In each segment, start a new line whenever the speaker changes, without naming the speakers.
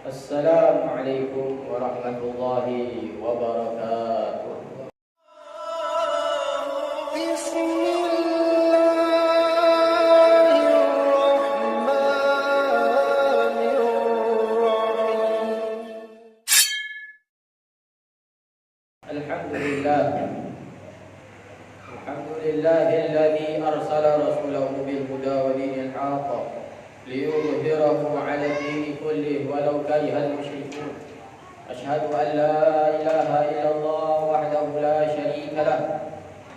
Assalamualaikum warahmatullahi wabarakatuh. Alhamdulillah. Alhamdulillahilladzi arsala rasulahu bil huda wa dinil haqq liyudhhirahu 'ala ad-din kullihi walau karihal musyrikun. Asyhadu an la ilaha illallah wahdahu la syarika lah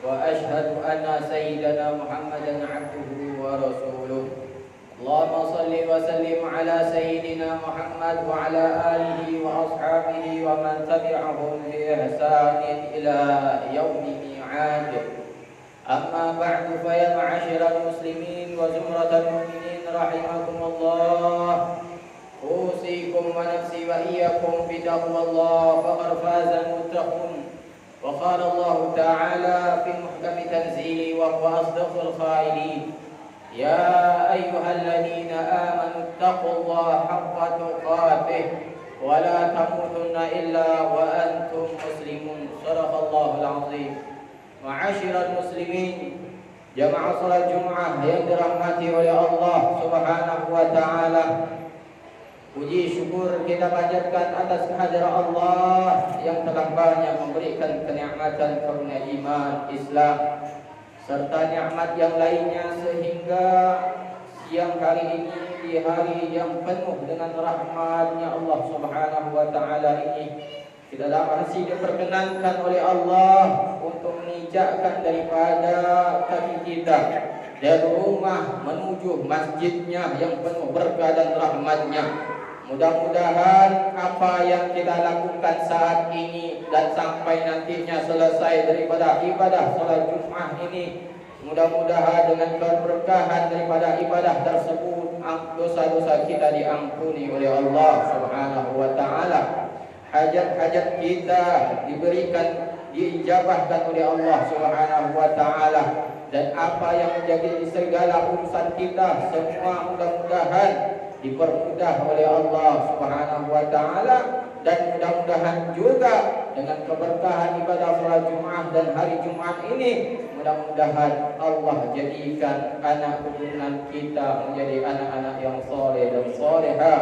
wa asyhadu anna sayyidana Muhammadan 'abduhu wa rasuluh. Allahumma salli wa sallim ala sayyidina Muhammad wa ala alihi wa ashabihi wa man tabi'ahum bi ihsanin ila yaumil mi'ad. Amma ba'du, fa ya ma'asyiral muslimin wa zumratal mu'minin rahimakumullah. Usikum wa nafsi wa iyyakum bi taqwallah faqad fazal muttaqun. Wa qala Allah ta'ala fi muhkami tanzili wa huwa asdaqul qailin. Ya ayyuhalladzina amanu taqullaha haqqa tuqatih wa la tamutunna illa wa antum muslimun. Shadaqallahul azim. Ma'asyiral muslimin, jamaah salat Jumat yang dirahmati oleh Allah Subhanahu wa taala. Puji syukur kita panjatkan atas kehadiran Allah yang telah banyak memberikan kenikmatan karunia iman, Islam serta nikmat yang lainnya, sehingga siang hari ini di hari yang penuh dengan rahmat-Nya Allah Subhanahu wa taala ini kita masih diperkenankan oleh Allah untuk menginjakkan daripada kaki kita dari rumah menuju masjidnya yang penuh berkah dan rahmatnya. Mudah-mudahan apa yang kita lakukan saat ini dan sampai nantinya selesai daripada ibadah salat Jumat ini, mudah-mudahan dengan keberkahan daripada ibadah tersebut dosa-dosa kita diampuni oleh Allah Subhanahu wa taala. Hajat-hajat kita diberikan, diijabahkan oleh Allah Subhanahu wa taala, dan apa yang menjadi segala urusan kita semua mudah-mudahan dipermudah oleh Allah Subhanahu wa taala, dan mudah-mudahan juga dengan keberkahan ibadah salat Jumat dan hari Jumat ini, mudah-mudahan Allah jadikan anak keturunan kita menjadi anak-anak yang saleh dan salehah,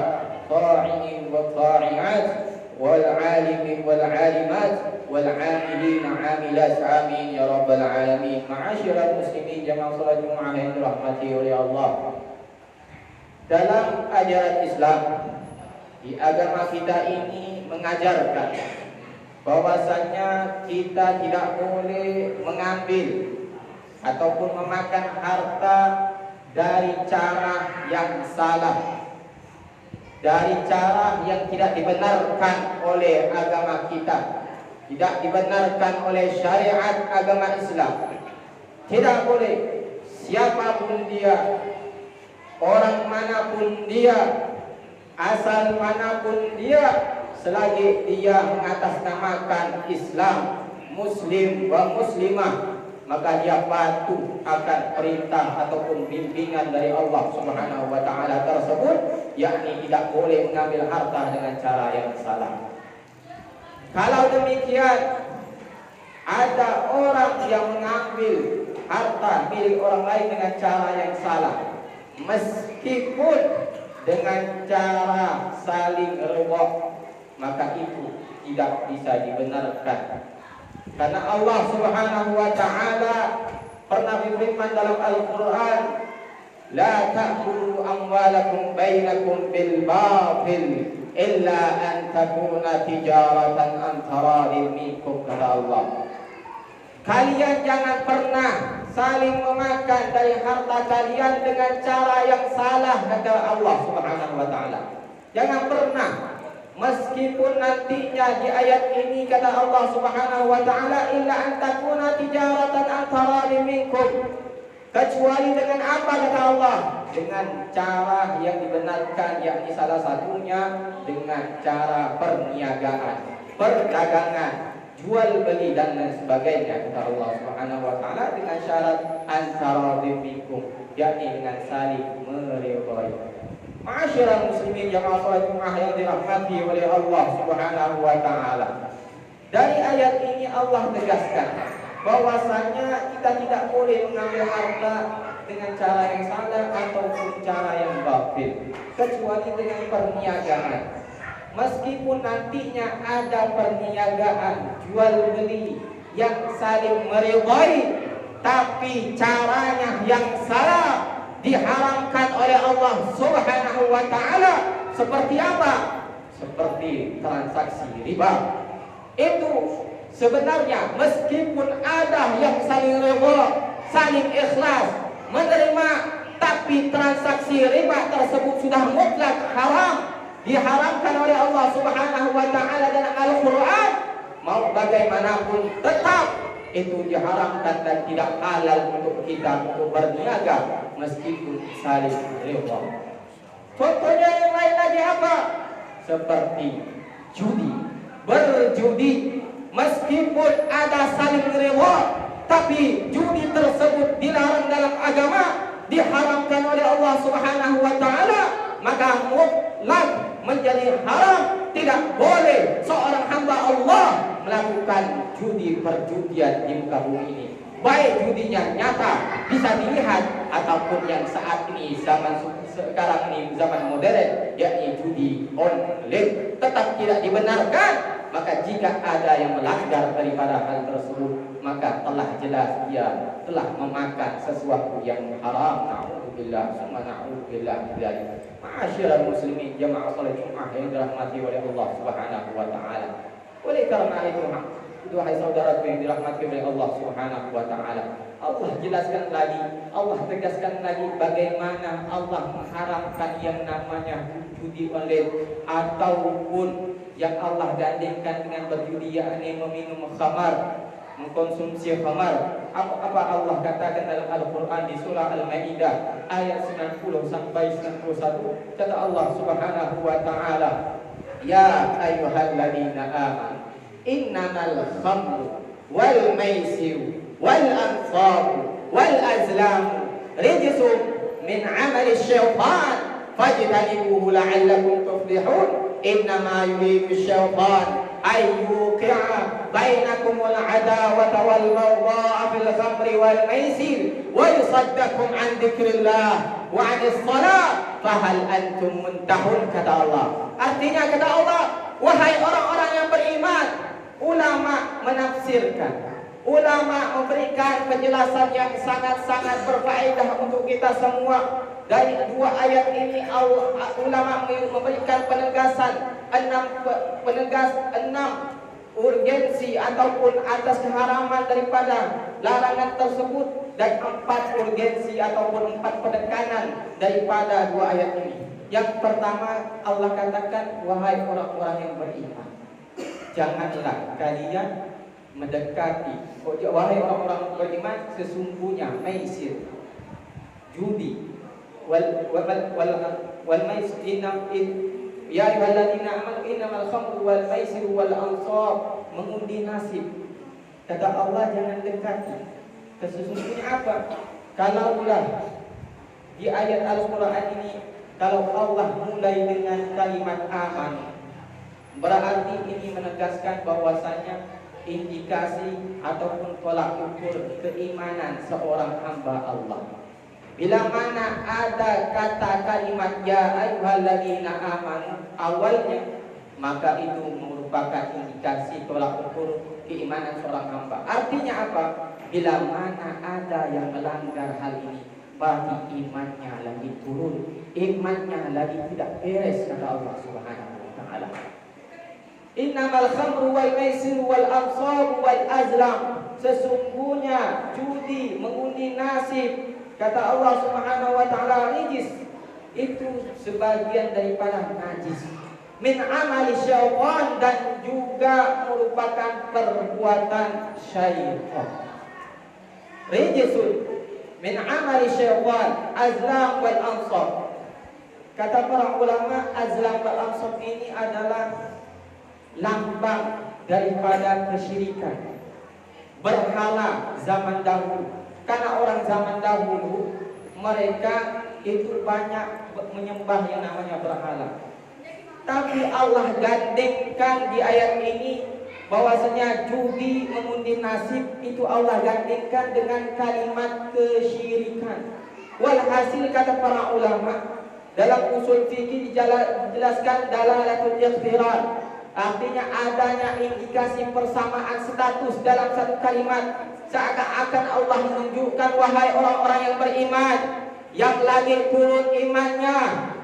qani'in wa qani'at, wal 'alimin wal 'alimat, wal 'amilin 'amilat, amin ya rabbal alamin. Ma'asyiral muslimin, jamaah salat Jumat yang dirahmati oleh Allah. Dalam ajaran Islam, di agama kita ini mengajarkan bahwasanya kita tidak boleh mengambil ataupun memakan harta dari cara yang salah, dari cara yang tidak dibenarkan oleh agama kita, tidak dibenarkan oleh syariat agama Islam. Tidak boleh, siapapun dia, orang manapun dia, asal manapun dia, selagi dia mengatasnamakan Islam, Muslim wa Muslimah, maka dia patuh akan perintah ataupun bimbingan dari Allah Subhanahu wa taala tersebut, yakni tidak boleh mengambil harta dengan cara yang salah. Kalau demikian, ada orang yang mengambil harta milik orang lain dengan cara yang salah, meskipun dengan cara saling riba, maka itu tidak bisa dibenarkan. Karena Allah Subhanahu wa taala pernah berfirman dalam Al-Qur'an, la ta'kulu amwalakum bainakum bil batil illa an takuna tijaratan an taradin minkum, kata Allah. Kalian jangan pernah saling memakan dari harta kalian dengan cara yang salah, kata Allah Subhanahu wa taala. Jangan pernah, meskipun nantinya di ayat ini kata Allah Subhanahu wa taala, illa an takuna tijaratan an taradin minkum, kecuali dengan apa kata Allah? Dengan cara yang dibenarkan, yakni salah satunya dengan cara perniagaan, perdagangan, jual beli dan lain sebagainya, kata Allah Subhanahu wa taala, dengan syarat antara minkum, yakni dengan saling meridhai. Ma'asyiral muslimin jamaah salat Jumat yang dirahmati oleh Allah Subhanahu wa taala. Dari ayat ini Allah tegaskan bahwasanya kita tidak boleh mengambil harta dengan cara yang salah ataupun cara yang batil, kecuali dengan perniagaan. Meskipun nantinya ada perniagaan jual beli yang saling meridai, tapi caranya yang salah, diharamkan oleh Allah Subhanahu wa taala. Seperti apa? Seperti transaksi riba. Itu sebenarnya meskipun ada yang saling ridha, saling ikhlas menerima, tapi transaksi riba tersebut sudah mutlak haram, diharamkan oleh Allah Subhanahu wa taala dalam Al-Qur'an. Mau bagaimanapun tetap itu diharamkan dan tidak halal untuk kita untuk berniaga meskipun saling ridha. Contohnya yang lain lagi apa? Seperti judi, berjudi, meskipun ada saling ridha, tapi judi tersebut dilarang dalam agama, diharamkan oleh Allah Subhanahu wa taala, maka mutlak menjadi haram. Tidak boleh seorang hamba Allah melakukan judi perjudian di muka bumi ini, baik judinya nyata bisa dilihat ataupun yang saat ini zaman sekarang ini zaman modern, yakni judi online, tetap tidak dibenarkan. Maka jika ada yang melanggar daripada hal tersebut, maka telah jelas dia telah memakan sesuatu yang haram. Na'udzubillah, summa na'udzubillah dzalik. Ma'asyiral muslimin jamaah salat Jumat yang dirahmati oleh Allah Subhanahu wa taala. Oleh karena itu, wahai saudaraku yang dirahmati oleh Allah Subhanahu wa taala, Allah jelaskan lagi, Allah tegaskan lagi bagaimana Allah mengharamkan yang namanya judi online ataupun yang Allah gandengkan dengan berjudi, yakni meminum khamar, mengkonsumsi khamar. Apa Allah katakan dalam Al-Quran di surah Al-Maidah ayat 90 sampai 91? Kata Allah Subhanahu wa taala, ya ayyuhalladzina amanu innamal khamru wal maisiru wal ansabu wal azlamu rijsun min amali syaitan fajtanibuhu la'allakum tuflihun. Innama yuridu syaitan ay yuqi'a bainakumul adawata wal baghdha'a fil khamri wal maisir wa yusaddakum an dzikrillah wa 'anis shalah fahal antum muntahun. Kata Allah, artinya kata Allah, wahai orang-orang yang beriman, ulama menafsirkan, ulama memberikan penjelasan yang sangat-sangat berfaedah untuk kita semua. Dari dua ayat ini ulama memberikan penegasan enam urgensi ataupun atas keharaman daripada larangan tersebut, dan 4 urgensi ataupun 4 penekanan daripada dua ayat ini. Yang pertama, Allah katakan, wahai orang-orang yang beriman, janganlah kalian mendekati, wahai orang-orang beriman, sesungguhnya maisir, judi, wal maisir, ya ayyuhalladzina amanu innamal khamru wal maisir wal ansab, mengundi nasib. Kata Allah, jangan dekati. Sesungguhnya apa? Kalaulah di ayat Al-Quran ini, kalau Allah mulai dengan kalimat aman, berarti ini menegaskan bahwasanya indikasi ataupun tolak ukur keimanan seorang hamba Allah. Bila mana ada kata kalimat ya ayyuhalladzina amanu awalnya, maka itu merupakan indikasi tolak ukur keimanan seorang hamba. Artinya apa? Bila mana ada yang melanggar hal ini, berarti imannya lagi turun, imannya lagi tidak beres. Kata Allah Subhanahu wa taala, innamal khamru wal maisir wal ansab wal azlam, sesungguhnya judi, mengundi nasib, kata Allah Subhanahu wa taala, rijis, itu sebagian daripada najis, min amali syaitan, dan juga merupakan perbuatan syaitan. Rijisun min amali syaitan, azlam wal ansab. Kata para ulama, azlam wal ansab ini adalah lambang daripada kesyirikan, berhala zaman dahulu. Karena orang zaman dahulu mereka
itu banyak menyembah yang namanya berhala. Tapi Allah gandengkan di ayat ini bahwasanya judi, mengundi nasib itu Allah gandengkan dengan kalimat kesyirikan. Walhasil kata para ulama dalam usul fikih dijelaskan dalalatul ikhtirar, artinya adanya indikasi persamaan status dalam satu kalimat, seakan-akan Allah menunjukkan, wahai orang-orang yang beriman yang lagi turun imannya,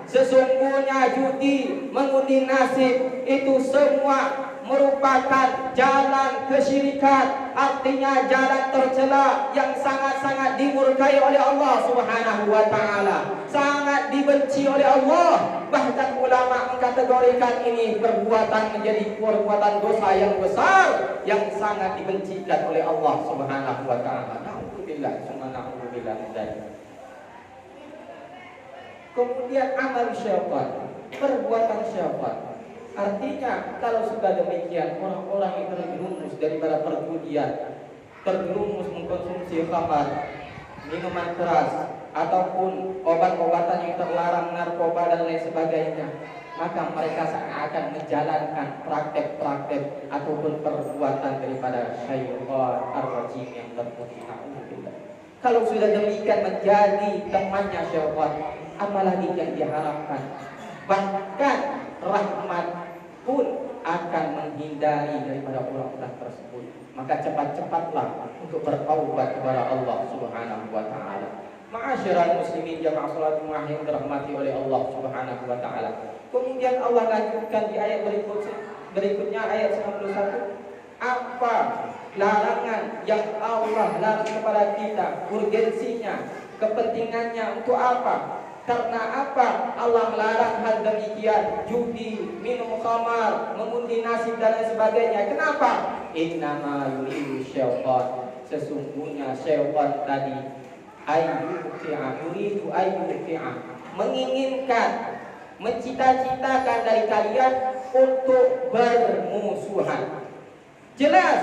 sesungguhnya judi, mengundi nasib itu semua merupakan jalan kesyirikan, artinya jalan tercela yang sangat-sangat dimurkai oleh Allah Subhanahu wa taala, sangat dibenci oleh Allah. Bahkan ulama mengkategorikan ini perbuatan menjadi perbuatan dosa yang besar yang sangat dibencikan oleh Allah Subhanahu wa taala. Alhamdulillah, subhanallah min dzalik. Kemudian amal syaitan, perbuatan syaitan. Artinya kalau sudah demikian, orang-orang yang terjerumus daripada perjudian, terjerumus mengkonsumsi khamar, minuman keras, ataupun obat-obatan yang terlarang, narkoba dan lain sebagainya, maka mereka akan menjalankan praktek-praktek ataupun perbuatan daripada syaitan ar-rajim yang terpuji. Kalau sudah demikian menjadi temannya syaitan, apalagi yang diharapkan? Bahkan rahmat pun akan menghindari daripada orang-orang tersebut. Maka cepat-cepatlah untuk bertaubat kepada Allah Subhanahu wa taala. Ma'asyiral muslimin jamaah salat Jumat yang dirahmati oleh Allah Subhanahu wa taala. Kemudian Allah lanjutkan di ayat berikutnya ayat 91, apa larangan yang Allah larang kepada kita, urgensinya, kepentingannya untuk apa? Karena apa Allah melarang hal demikian? Judi, minum khamar, mengundi nasib dan lain sebagainya. Kenapa? Innama yuridu syaitan, sesungguhnya syaitan tadi yuridu ayyuqi'a, menginginkan, mencita-citakan dari kalian untuk bermusuhan. Jelas,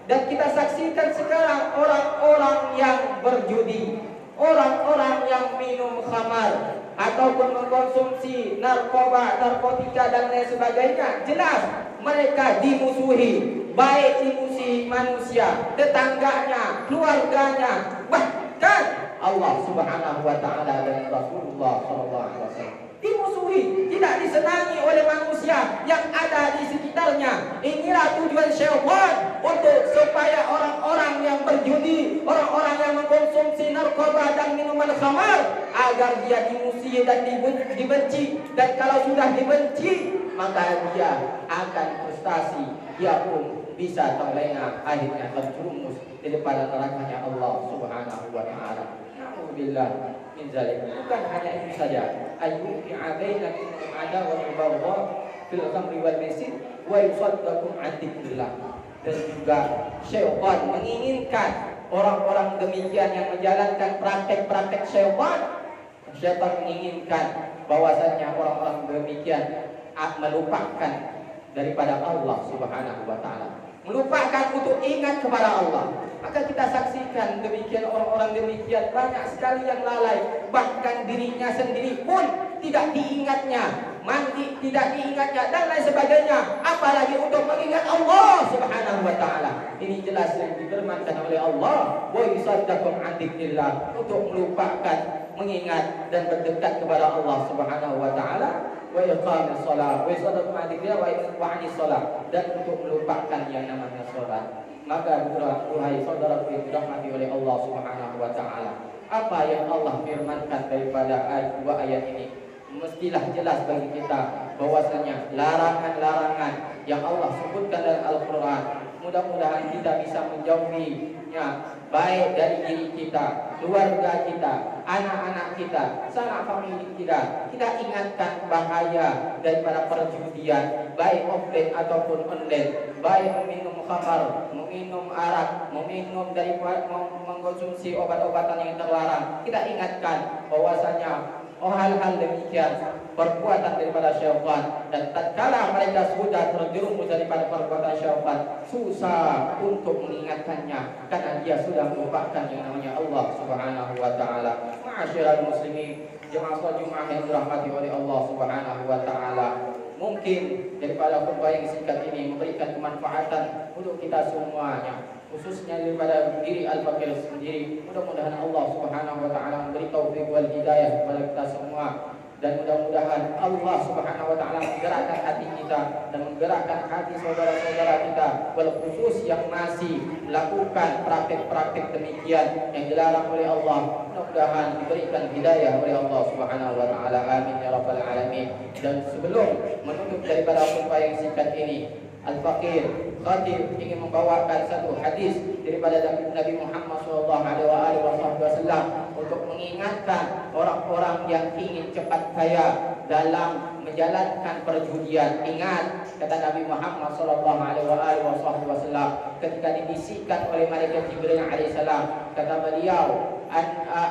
dan kita saksikan sekarang orang-orang yang berjudi, orang-orang yang minum khamar ataupun mengkonsumsi narkoba, narkotika dan lain sebagainya, jelas mereka dimusuhi, baik dimusuhi manusia, tetangganya, keluarganya, bahkan Allah Subhanahu wa taala dan Rasulullah sallallahu alaihi wasallam dimusuhi, tidak disenangi oleh manusia yang ada di sekitarnya. Inilah tujuan syaitan, untuk supaya orang-orang yang berjudi, orang-orang yang mengkonsumsi narkoba dan minuman khamar, agar dia dimusuhi dan dibenci. Dan kalau sudah dibenci, maka dia akan frustasi, dia pun bisa terlena, akhirnya terjerumus daripada nerakanya Allah Subhanahu wa taala. Alhamdulillah min zalik. Bukan hanya itu saja, ayyuki alaina ada wa baghdha fil khamri wal maisir wa yusaddakum an dzikrillah. Dan juga syaitan menginginkan orang-orang demikian yang menjalankan praktek-praktek syaitan. Syaitan menginginkan bahwasanya orang-orang demikian melupakan daripada Allah Subhanahu wa taala, melupakan untuk ingat kepada Allah. Maka kita saksikan demikian, orang-orang demikian banyak sekali yang lalai, bahkan dirinya sendiri pun tidak diingatnya, mandi tidak diingatnya dan lain sebagainya, apalagi untuk mengingat Allah Subhanahu wa taala. Ini jelas yang difirmankan oleh Allah, wa yusaddakum an dzikrillah, untuk melupakan, mengingat dan berdekat kepada Allah Subhanahu wa taala, wa iqamis shalah, wa yusaddakum an dzikrillah wa anis shalah, dan untuk melupakan yang namanya salat. Maka duhai saudaraku yang dirahmati oleh Allah Subhanahu wa taala, apa yang Allah firmankan daripada dua ayat ini mestilah jelas bagi kita bahwasanya larangan-larangan yang Allah sebutkan dalam Al-Qur'an, mudah-mudahan kita bisa menjauhinya, baik dari diri kita, keluarga kita, anak-anak kita, sanak famili kita. Kita ingatkan bahaya daripada perjudian, baik offline ataupun online, baik meminum khamar, meminum arak, meminum dari mengkonsumsi obat-obatan yang terlarang. Kita ingatkan bahwasanya hal-hal demikian perbuatan daripada syaitan, dan tatkala mereka sudah terjerumus daripada perbuatan syaitan, susah untuk mengingatkannya karena dia sudah melupakan yang namanya Allah Subhanahu wa taala. Ma'asyiral muslimin, jemaah salat Jumat yang dirahmati oleh Allah Subhanahu wa taala, mungkin daripada khutbah yang singkat ini memberikan kemanfaatan untuk kita semuanya, khususnya daripada diri Al-Fakir sendiri. Mudah-mudahan Allah Subhanahu wa taala memberi taufik wal hidayah kepada kita semua, dan mudah-mudahan Allah Subhanahu wa taala menggerakkan hati kita dan menggerakkan hati saudara-saudara kita, khusus yang masih melakukan praktik-praktik demikian yang dilarang oleh Allah. Mudah-mudahan diberikan hidayah oleh Allah Subhanahu wa taala. Amin ya rabbal alamin. Dan sebelum menutup daripada khutbah yang singkat ini, Al-Fakir Khatib ingin membawakan satu hadis daripada Nabi Muhammad SAW untuk mengingatkan orang-orang yang ingin cepat kaya dalam menjalankan perjudian. Ingat kata Nabi Muhammad SAW ketika dibisikkan oleh malaikat Jibril alaihissalam, kata beliau,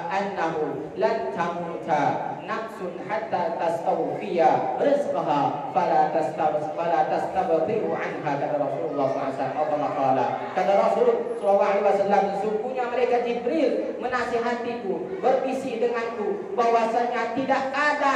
annahu lan tamuta nafsun hatta tastawfiya rizqaha fala tastabghiru anha, kata Rasulullah SAW. Kata Rasul SAW, sesungguhnya malaikat Jibril menasihatiku, berbisik denganku bahwasanya tidak ada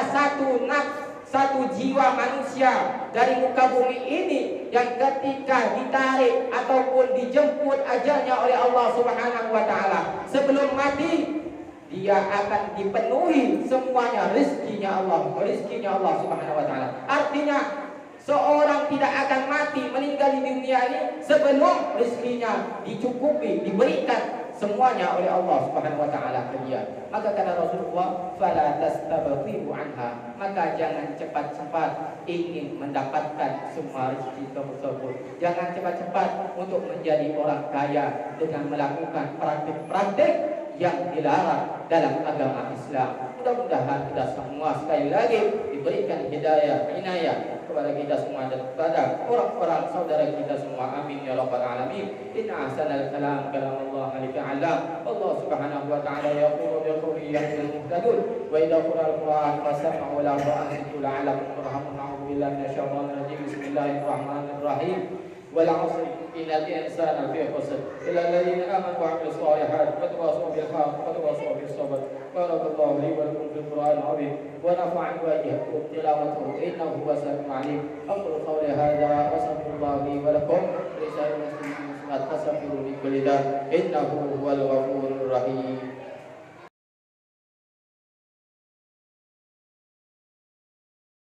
satu jiwa manusia dari muka bumi ini yang ketika ditarik ataupun dijemput ajalnya oleh Allah Subhanahu wa taala, sebelum mati dia akan dipenuhi semuanya rizkinya Allah Subhanahu wa taala. Artinya seorang tidak akan mati meninggal di dunia ini sebelum rizkinya dicukupi, diberikan semuanya oleh Allah Subhanahu wa taala ke dia. Maka kata Rasulullah, fala tastabghiru anha, maka jangan cepat-cepat ingin mendapatkan semua rezeki tersebut. Jangan cepat-cepat untuk menjadi orang kaya dengan melakukan praktik-praktik yang dilarang dalam agama Islam. Mudah-mudahan kita semua sekali lagi diberikan hidayah, inayah kepada kita semua dan kepada orang-orang saudara kita semua. Amin ya rabbal alamin. Inna ahsanal kalam kalamullah ta'ala. Allah Subhanahu wa ta'ala yaqulu bi qawli yahdil muhtadun wa idza qira al-Qur'an fasma'u lahu wa ansitu la'allakum turhamun. A'udzu billahi minasyaitonir rajim. Bismillahirrahmanirrahim. Wal 'asri innal insana lafi khusr illa alladziina aamanu wa 'amilus shalihaati wa tawassaw bil haqqi wa tawassaw bis sabr. Barakallahu li wa lakum fil Qur'anil 'azim wa nafa'ani wa iyyakum tilawatahu innahu huwas samii'ul 'aliim. Aqulu qawli hadza wa astaghfirullaha li wa lakum wa lisa'iril muslimina fastaghfiruhu min kulli dhanbin innahu huwal ghafurur rahim.